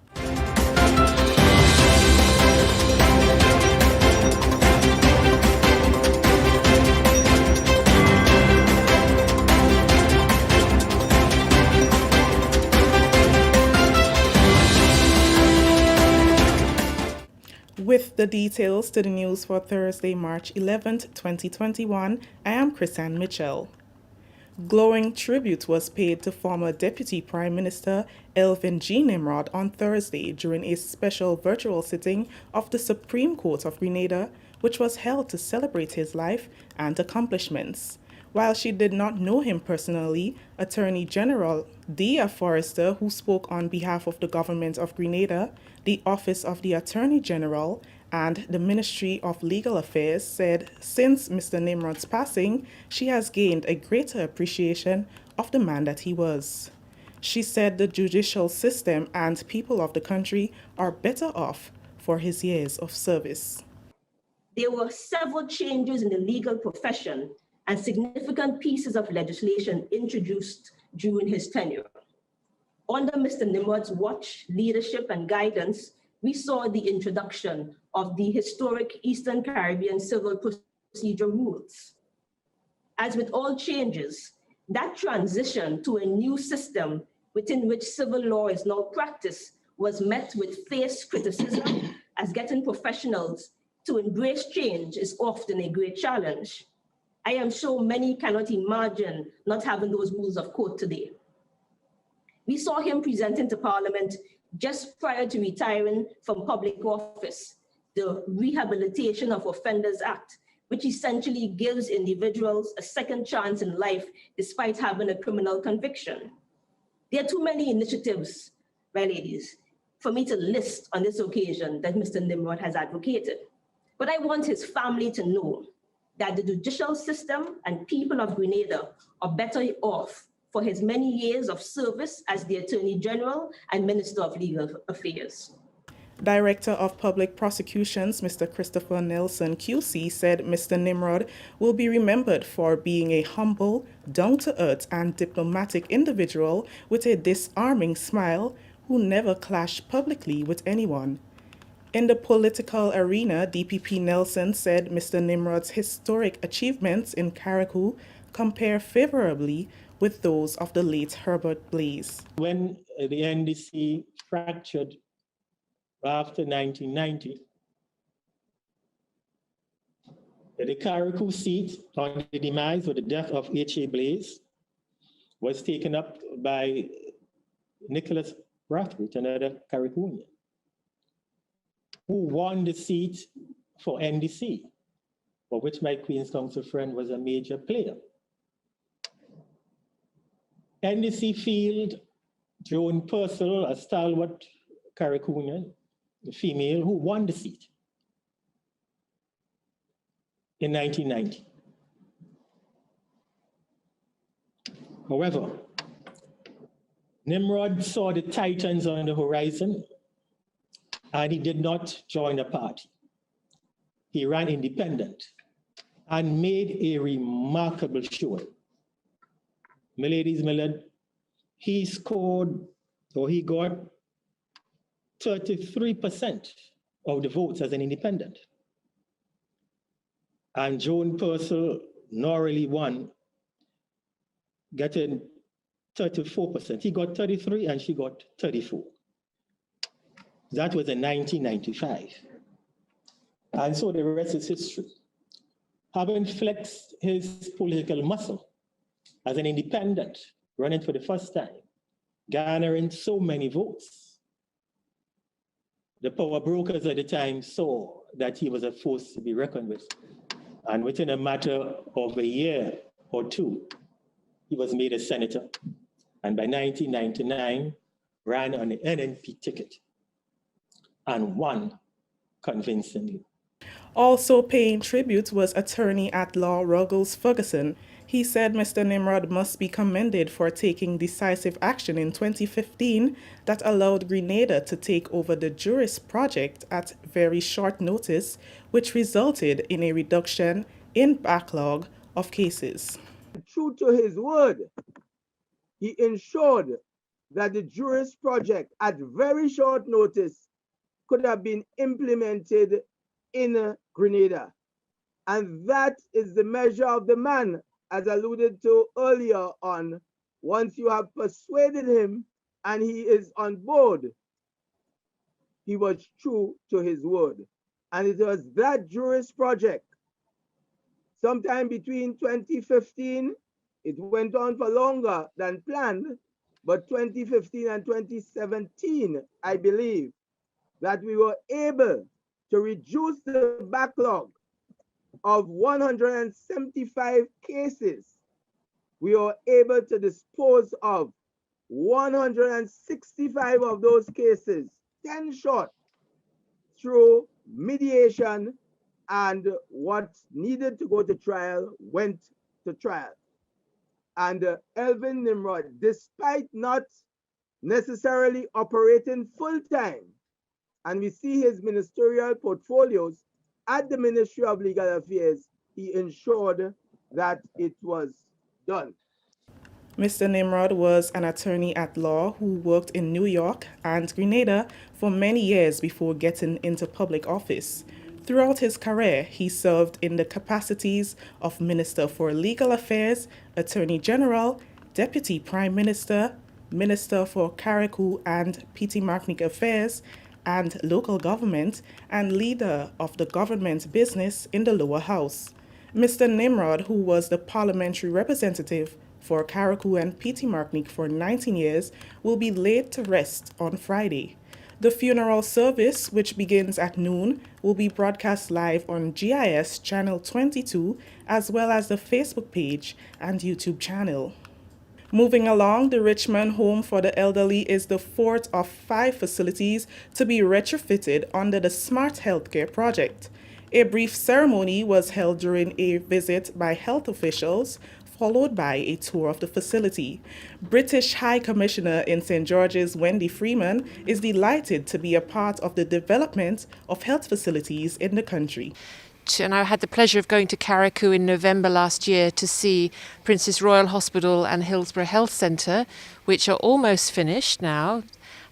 With the details to the news for Thursday, March 11th, 2021, I am Chrisanne Mitchell. Glowing tribute was paid to former Deputy Prime Minister Elvin G. Nimrod on Thursday during a special virtual sitting of the Supreme Court of Grenada, which was held to celebrate his life and accomplishments. While she did not know him personally, Attorney General Dia Forrester, who spoke on behalf of the Government of Grenada, the Office of the Attorney General, and the Ministry of Legal Affairs, said since Mr. Nimrod's passing, she has gained a greater appreciation of the man that he was. She said the judicial system and people of the country are better off for his years of service. There were several changes in the legal profession and significant pieces of legislation introduced during his tenure. Under Mr. Nimrod's watch, leadership, and guidance, we saw the introduction of the historic Eastern Caribbean Civil Procedure Rules. As with all changes, that transition to a new system within which civil law is now practiced was met with fierce criticism, as getting professionals to embrace change is often a great challenge. I am sure many cannot imagine not having those rules of court today. We saw him presenting to Parliament just prior to retiring from public office, the Rehabilitation of Offenders Act, which essentially gives individuals a second chance in life despite having a criminal conviction. There are too many initiatives, my ladies, for me to list on this occasion that Mr. Nimrod has advocated. But I want his family to know that the judicial system and people of Grenada are better off for his many years of service as the Attorney General and Minister of Legal Affairs. Director of Public Prosecutions, Mr. Christopher Nelson, QC, said Mr. Nimrod will be remembered for being a humble, down-to-earth and diplomatic individual with a disarming smile who never clashed publicly with anyone. In the political arena, DPP Nelson said Mr. Nimrod's historic achievements in Carriacou compare favorably with those of the late Herbert Blaise. When the NDC fractured after 1990, the Carriacou seat on the demise or the death of H.A. Blaise was taken up by Nicholas Brathwaite, another Carriacouian, who won the seat for NDC. for which my Queen's Council friend was a major player. NDC Field, Joan Purcell, a stalwart Caricunian, a female who won the seat in 1990. However, Nimrod saw the Titans on the horizon and he did not join a party. He ran independent and made a remarkable showing. My ladies, my lord, he got 33% of the votes as an independent. And Joan Purcell narrowly won, getting 34%. He got 33 and she got 34. That was in 1995. And so the rest is history. Having flexed his political muscle as an independent, running for the first time, garnering so many votes, the power brokers at the time saw that he was a force to be reckoned with. And within a matter of a year or two, he was made a senator. And by 1999, ran on the NNP ticket and won convincingly. Also paying tribute was attorney-at-law Ruggles Ferguson. He said Mr. Nimrod must be commended for taking decisive action in 2015 that allowed Grenada to take over the Juris project at very short notice, which resulted in a reduction in backlog of cases. True to his word, he ensured that the Juris project at very short notice could have been implemented in Grenada. And that is the measure of the man, as alluded to earlier on. Once you have persuaded him and he is on board, he was true to his word. And it was that Juris project, sometime between 2015, it went on for longer than planned, but 2015 and 2017, I believe, that we were able to reduce the backlog of 175 cases. We were able to dispose of 165 of those cases, 10 short, through mediation, and what needed to go to trial went to trial. And Elvin Nimrod, despite not necessarily operating full-time, and we see his ministerial portfolios at the Ministry of Legal Affairs, he ensured that it was done. Mr. Nimrod was an attorney-at-law who worked in New York and Grenada for many years before getting into public office. Throughout his career, he served in the capacities of Minister for Legal Affairs, Attorney General, Deputy Prime Minister, Minister for Carriacou and Petit-Martinique Affairs, and Local Government, and leader of the government business in the lower house. Mr. Nimrod, who was the parliamentary representative for Carriacou and Petit-Martinique for 19 years, will be laid to rest on Friday. The funeral service, which begins at noon, will be broadcast live on GIS Channel 22, as well as the Facebook page and YouTube channel. Moving along, the Richmond Home for the Elderly is the fourth of 5 facilities to be retrofitted under the Smart Healthcare project. A brief ceremony was held during a visit by health officials, followed by a tour of the facility. British High Commissioner in St. George's, Wendy Freeman, is delighted to be a part of the development of health facilities in the country. And I had the pleasure of going to Carriacou in November last year to see Princess Royal Hospital and Hillsborough Health Centre, which are almost finished now.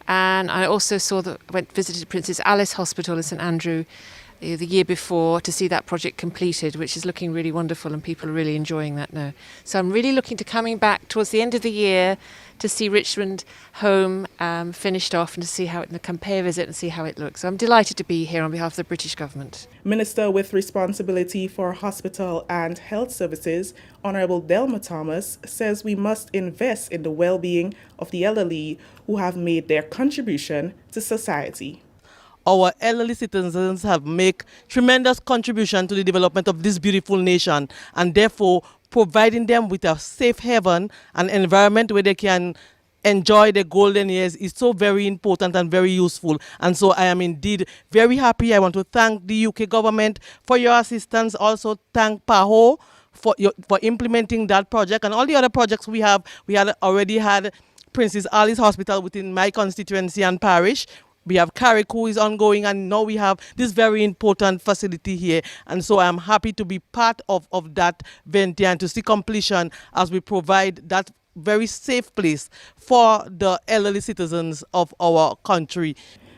And I also visited Princess Alice Hospital in St Andrew the year before to see that project completed, which is looking really wonderful and people are really enjoying that now. So I'm really looking to coming back towards the end of the year to see Richmond Home finished off and to see how it compare visit and see how it looks. So I'm delighted to be here on behalf of the British government. Minister with responsibility for hospital and health services, Honourable Delma Thomas, says we must invest in the well-being of the elderly who have made their contribution to society. our elderly citizens have made tremendous contribution to the development of this beautiful nation, and therefore providing them with a safe haven and environment where they can enjoy the golden years is so very important and very useful. And so I am indeed very happy. I want to thank the UK government for your assistance. Also thank PAHO for implementing that project and all the other projects we have. We had already had Princess Alice Hospital within my constituency and parish. We have Carifta is ongoing, and now we have this very important facility here. And so I'm happy to be part of that venture and to see completion as we provide that very safe place for the elderly citizens of our country.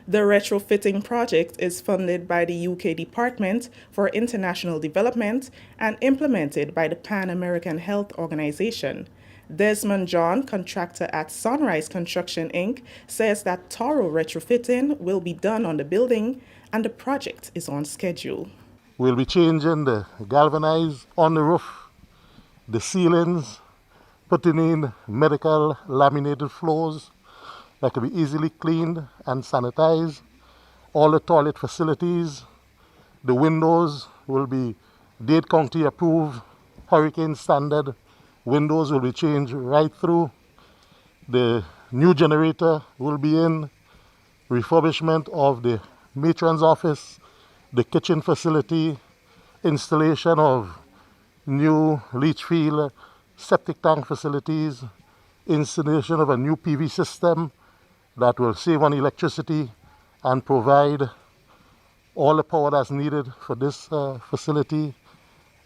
The retrofitting project is funded by the UK Department for International Development and implemented by the Pan American Health Organization. Desmond John, contractor at Sunrise Construction Inc., says that thorough retrofitting will be done on the building and the project is on schedule. We'll be changing the galvanized on the roof, the ceilings, putting in medical laminated floors that can be easily cleaned and sanitized. All the toilet facilities, the windows will be Dade County approved, hurricane standard. Windows will be changed right through. The new generator will be in. Refurbishment of the matron's office, the kitchen facility, installation of new leach field, septic tank facilities, installation of a new PV system that will save on electricity and provide all the power that's needed for this facility,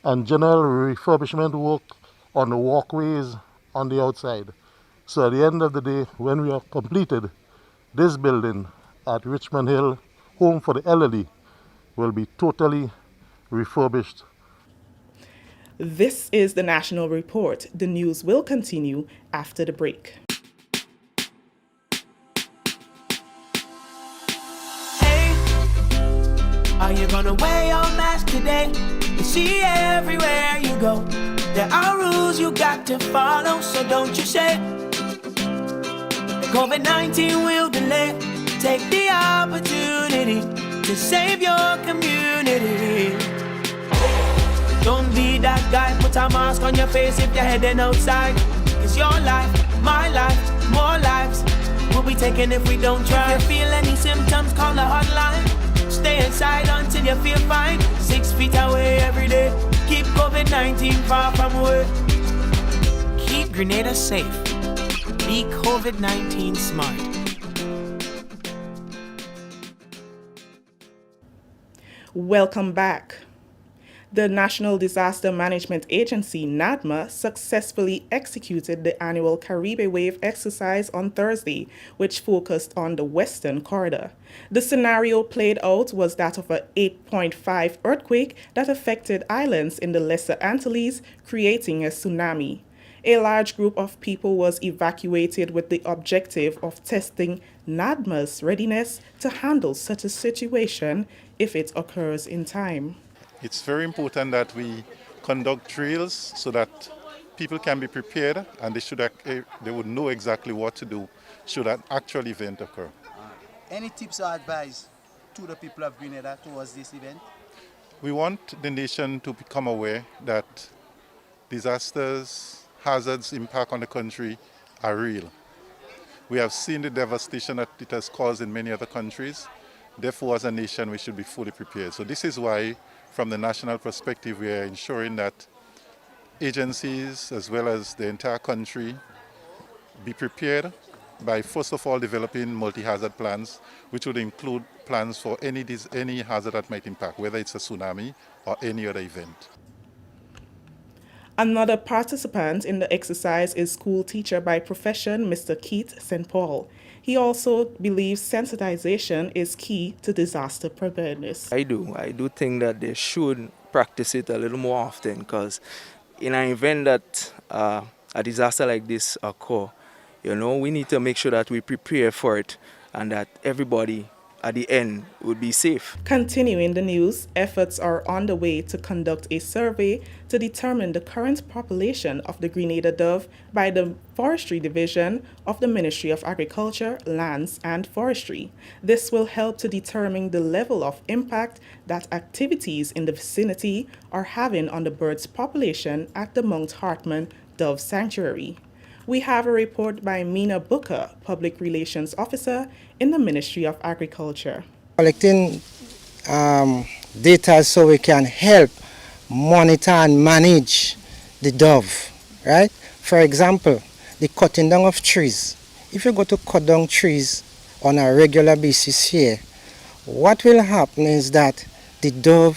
and general refurbishment work on the walkways on the outside. So at the end of the day, when we have completed, this building at Richmond Hill, home for the elderly, will be totally refurbished. This is the National Report. The news will continue after the break. Hey, are you gonna wear your mask today? You see everywhere you go, there are rules you got to follow, so don't you say COVID-19 will delay. Take the opportunity to save your community. Don't be that guy, put a mask on your face if you're heading outside. It's your life, my life, more lives will be taken if we don't try. If you feel any symptoms, call the hotline. Stay inside until you feel fine. 6 feet away every day. Keep COVID-19 far from away. Keep Grenada safe. Be COVID-19 smart. Welcome back. The National Disaster Management Agency, NADMA, successfully executed the annual Caribe Wave exercise on Thursday, which focused on the Western Corridor. The scenario played out was that of an 8.5 earthquake that affected islands in the Lesser Antilles, creating a tsunami. A large group of people was evacuated with the objective of testing NADMA's readiness to handle such a situation if it occurs in time. It's very important that we conduct drills so that people can be prepared and they would know exactly what to do should an actual event occur. Any tips or advice to the people of Grenada towards this event? We want the nation to become aware that disasters, hazards, impact on the country are real. We have seen the devastation that it has caused in many other countries. Therefore, as a nation, we should be fully prepared. So this is why, from the national perspective, we are ensuring that agencies, as well as the entire country, be prepared by, first of all, developing multi-hazard plans, which would include plans for any hazard that might impact, whether it's a tsunami or any other event. Another participant in the exercise is school teacher by profession, Mr. Keith St. Paul. He also believes sensitization is key to disaster preparedness. I do think that they should practice it a little more often, because in an event that a disaster like this occur, we need to make sure that we prepare for it and that everybody at the end would be safe. Continuing the news, efforts are on the way to conduct a survey to determine the current population of the Grenada dove by the Forestry Division of the Ministry of Agriculture, Lands and Forestry. This will help to determine the level of impact that activities in the vicinity are having on the bird's population at the Mount Hartman Dove Sanctuary. We have a report by Mina Booker, Public Relations Officer in the Ministry of Agriculture. Collecting data so we can help monitor and manage the dove, right? For example, the cutting down of trees. If you go to cut down trees on a regular basis here, what will happen is that the dove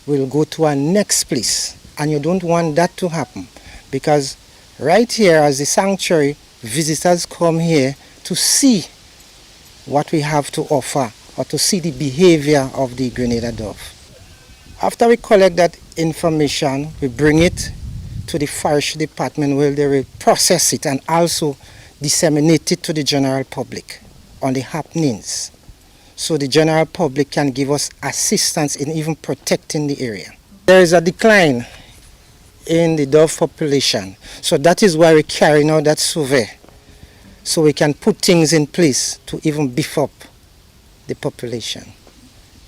will go to a next place, and you don't want that to happen, because right here as the sanctuary, visitors come here to see what we have to offer or to see the behavior of the Grenada dove. After we collect that information, we bring it to the forestry department where they will process it and also disseminate it to the general public on the happenings, so the general public can give us assistance in even protecting the area. There is a decline in the dove population, so that is why we're carrying out that survey, so we can put things in place to even beef up the population.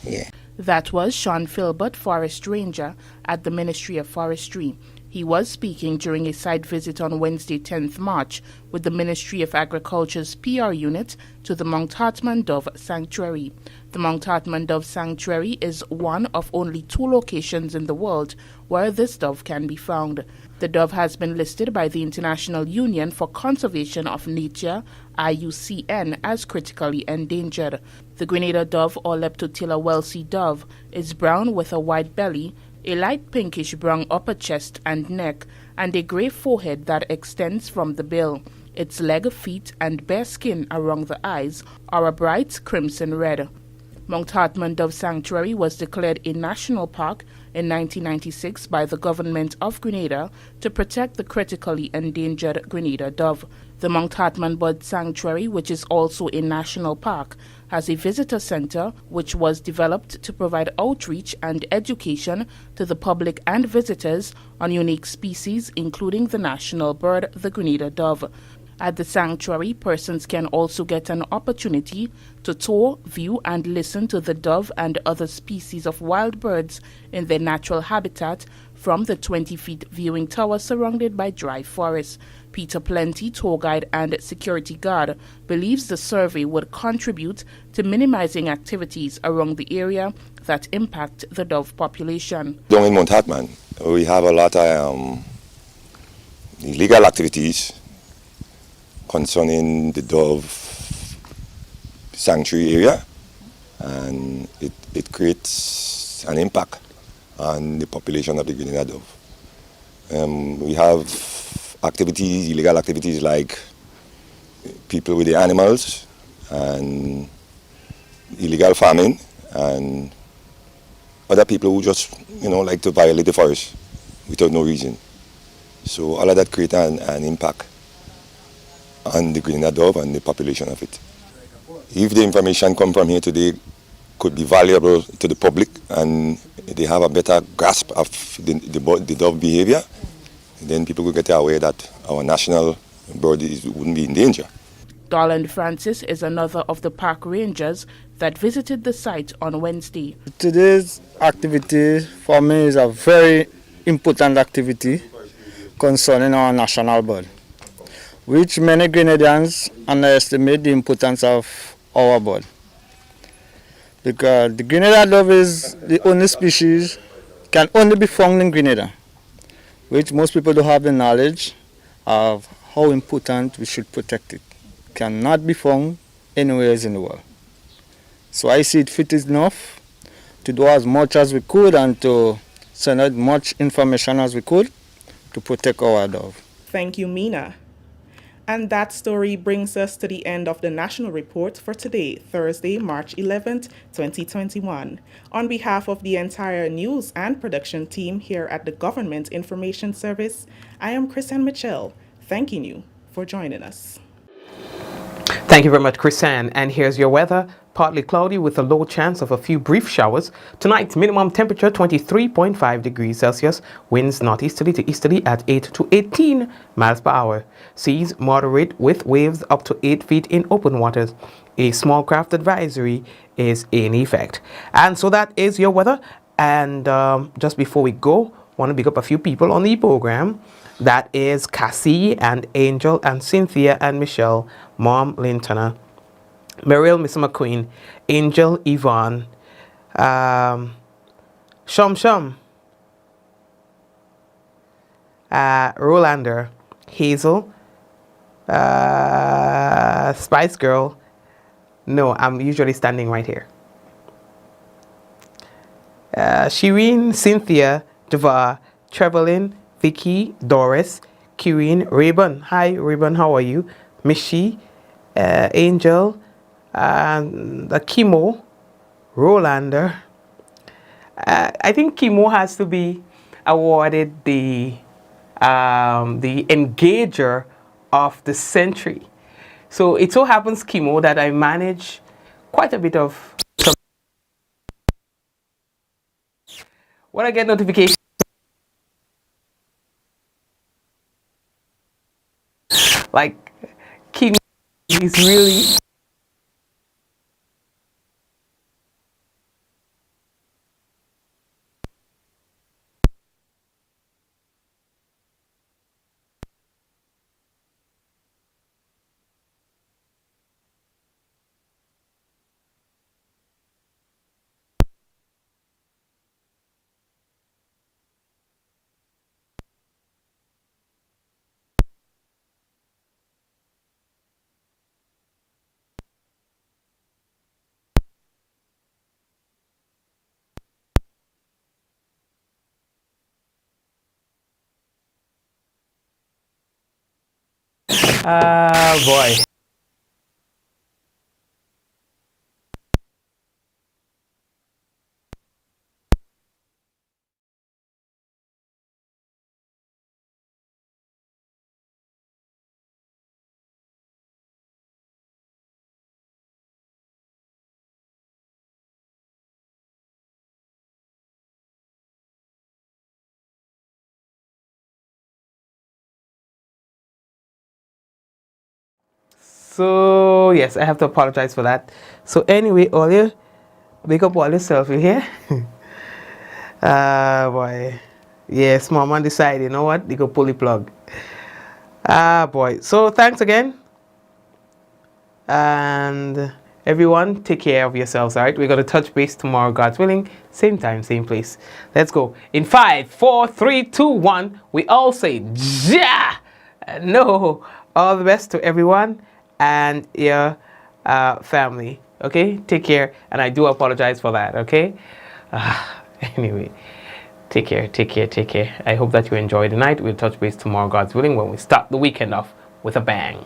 Yeah. That was Sean Philbert, Forest Ranger at the Ministry of Forestry. He was speaking during a site visit on Wednesday, 10th March, with the Ministry of Agriculture's PR unit to the Mount Hartman Dove Sanctuary. The Mount Hartman Dove Sanctuary is one of only 2 locations in the world where this dove can be found. The dove has been listed by the International Union for Conservation of Nature, IUCN, as critically endangered. The Grenada dove, or Leptotila welsey dove, is brown with a white belly, a light pinkish brown upper chest and neck, and a grey forehead that extends from the bill. Its leg, feet, and bare skin around the eyes are a bright crimson red. Mount Hartman Dove Sanctuary was declared a national park in 1996 by the government of Grenada to protect the critically endangered Grenada dove. The Mount Hartman Bird Sanctuary, which is also a national park, has a visitor center which was developed to provide outreach and education to the public and visitors on unique species, including the national bird, the Grenada dove. At the sanctuary, persons can also get an opportunity to tour, view, and listen to the dove and other species of wild birds in their natural habitat from the 20-feet viewing tower surrounded by dry forest. Peter Plenty, tour guide and security guard, believes the survey would contribute to minimizing activities around the area that impact the dove population. Down in Mount Hartman, we have a lot of illegal activities concerning the dove sanctuary area, and it creates an impact on the population of the Grenada dove. We have activities, illegal activities like people with the animals and illegal farming and other people who just like to violate the forest without no reason. So all of that creates an impact on the Grenada dove and the population of it. If the information come from here today could be valuable to the public and they have a better grasp of the dove behavior, then people will get aware that our national bird wouldn't be in danger. Darland Francis is another of the park rangers that visited the site on Wednesday. Today's activity for me is a very important activity concerning our national bird, which many Grenadians underestimate the importance of our bird. Because the Grenada dove is the only species can only be found in Grenada, which most people don't have the knowledge of how important we should protect it. Cannot be found anywhere else in the world. So I see it fit enough to do as much as we could and to send out much information as we could to protect our dove. Thank you, Mina. And that story brings us to the end of the National Report for today, Thursday, March 11th, 2021. On behalf of the entire news and production team here at the Government Information Service, I am Christian Mitchell, thanking you for joining us. Thank you very much, Chrisanne. And here's your weather. Partly cloudy with a low chance of a few brief showers. Tonight, minimum temperature 23.5 degrees Celsius. Winds northeasterly to easterly at 8 to 18 miles per hour. Seas moderate with waves up to 8 feet in open waters. A small craft advisory is in effect. And so that is your weather. And just before we go, want to pick up a few people on the program. That is Cassie and Angel and Cynthia and Michelle, Mom Lintana, Meryl, Mr. McQueen, Angel, Yvonne, Shum, Rolander, Hazel, Spice Girl. No, I'm usually standing right here. Shireen, Cynthia, Java, Trevelyn, Vicky, Doris, Kirin, Rayburn. Hi, Rayburn, how are you? Mishi, Angel, Kimo, Rolander. I think Kimo has to be awarded the Engager of the Century. So it so happens, Kimo, that I manage quite a bit of. When I get notifications, like Kimo is really. Boy. So yes, I have to apologize for that. So anyway, Olia, wake up all yourself, you hear? Boy. Yes, Mama decided, you know what? They go pull the plug. Boy. So thanks again. And everyone, take care of yourselves, all right? We're going to touch base tomorrow, God's willing. Same time, same place. Let's go. In 5, 4, 3, 2, 1, we all say, ja! No. All the best to everyone and your family, okay? Take care, and I do apologize for that, okay? Anyway, take care. I hope that you enjoyed the night. We'll touch base tomorrow, God's willing, when we start the weekend off with a bang.